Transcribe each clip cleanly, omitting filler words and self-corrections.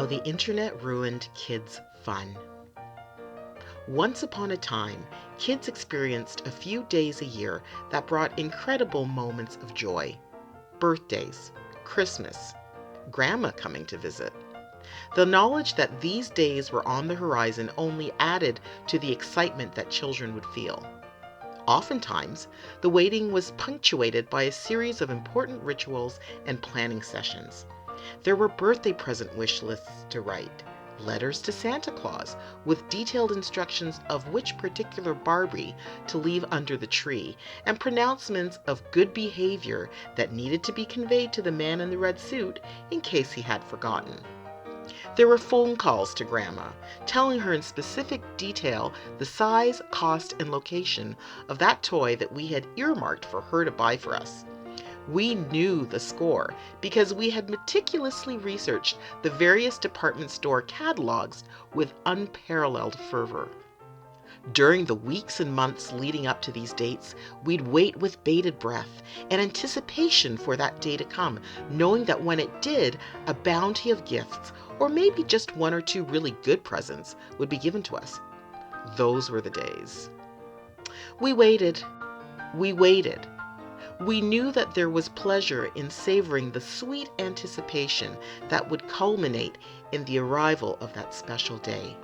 How the internet ruined kids' fun. Once upon a time, kids experienced a few days a year that brought incredible moments of joy. Birthdays, Christmas, grandma coming to visit. The knowledge that these days were on the horizon only added to the excitement that children would feel. Oftentimes, the waiting was punctuated by a series of important rituals and planning sessions. There were birthday present wish lists to write, letters to Santa Claus with detailed instructions of which particular Barbie to leave under the tree, and pronouncements of good behavior that needed to be conveyed to the man in the red suit in case he had forgotten. There were phone calls to Grandma, telling her in specific detail the size, cost, and location of that toy that we had earmarked for her to buy for us. We knew the score because we had meticulously researched the various department store catalogs with unparalleled fervor. During the weeks and months leading up to these dates, we'd wait with bated breath and anticipation for that day to come, knowing that when it did, a bounty of gifts, or maybe just one or two really good presents, would be given to us. Those were the days. We waited. We waited. We knew that there was pleasure in savoring the sweet anticipation that would culminate in the arrival of that special day.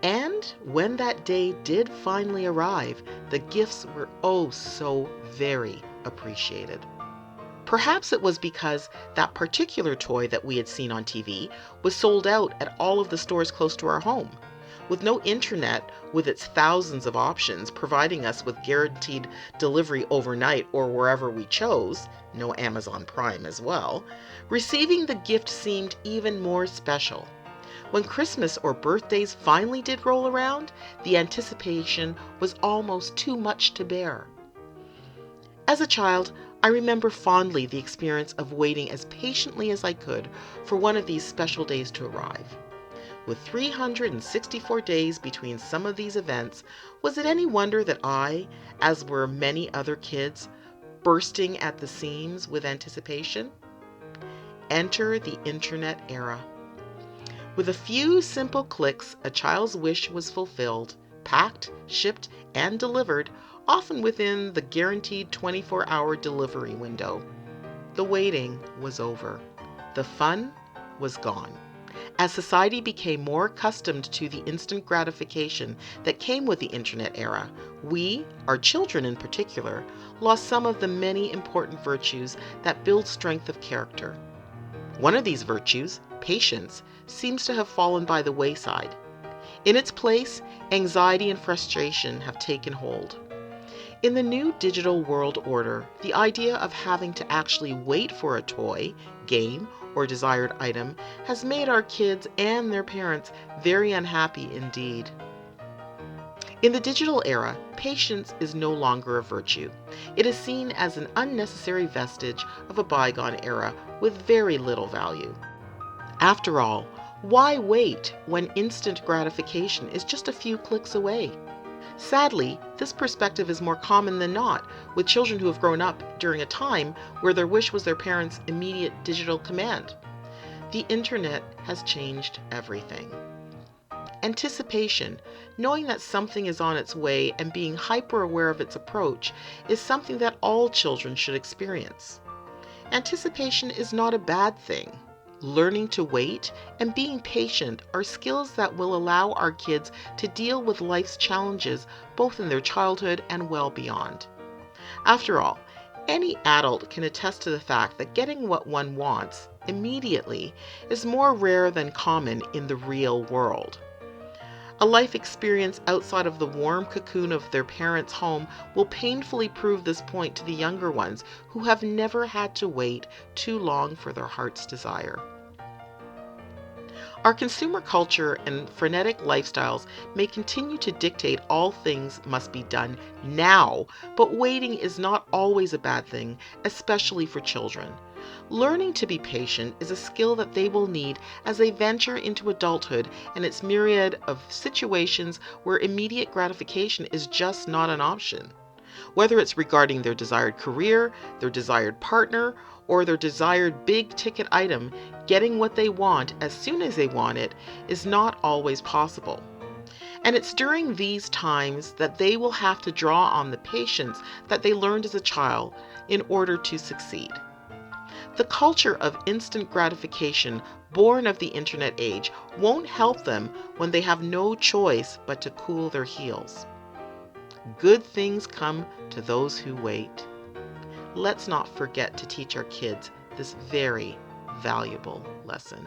And when that day did finally arrive, the gifts were oh so very appreciated. Perhaps it was because that particular toy that we had seen on TV was sold out at all of the stores close to our home. With no internet, with its thousands of options providing us with guaranteed delivery overnight or wherever we chose, no Amazon Prime as well, receiving the gift seemed even more special. When Christmas or birthdays finally did roll around, the anticipation was almost too much to bear. As a child, I remember fondly the experience of waiting as patiently as I could for one of these special days to arrive. With 364 days between some of these events, was it any wonder that I, as were many other kids, bursting at the seams with anticipation? Enter the internet era. With a few simple clicks, a child's wish was fulfilled, packed, shipped, and delivered, often within the guaranteed 24-hour delivery window. The waiting was over. The fun was gone. As society became more accustomed to the instant gratification that came with the internet era, we, our children in particular, lost some of the many important virtues that build strength of character. One of these virtues, patience, seems to have fallen by the wayside. In its place, anxiety and frustration have taken hold. In the new digital world order, the idea of having to actually wait for a toy, game, or desired item has made our kids and their parents very unhappy indeed. In the digital era, patience is no longer a virtue. It is seen as an unnecessary vestige of a bygone era with very little value. After all, why wait when instant gratification is just a few clicks away? Sadly, this perspective is more common than not with children who have grown up during a time where their wish was their parents' immediate digital command. The internet has changed everything. Anticipation, knowing that something is on its way and being hyper aware of its approach, is something that all children should experience. Anticipation is not a bad thing. Learning to wait and being patient are skills that will allow our kids to deal with life's challenges both in their childhood and well beyond. After all, any adult can attest to the fact that getting what one wants immediately is more rare than common in the real world. A life experience outside of the warm cocoon of their parents' home will painfully prove this point to the younger ones who have never had to wait too long for their heart's desire. Our consumer culture and frenetic lifestyles may continue to dictate all things must be done now, but waiting is not always a bad thing, especially for children. Learning to be patient is a skill that they will need as they venture into adulthood and its myriad of situations where immediate gratification is just not an option. Whether it's regarding their desired career, their desired partner, or their desired big ticket item, getting what they want as soon as they want it is not always possible. And it's during these times that they will have to draw on the patience that they learned as a child in order to succeed. The culture of instant gratification born of the internet age won't help them when they have no choice but to cool their heels. Good things come to those who wait. Let's not forget to teach our kids this very valuable lesson.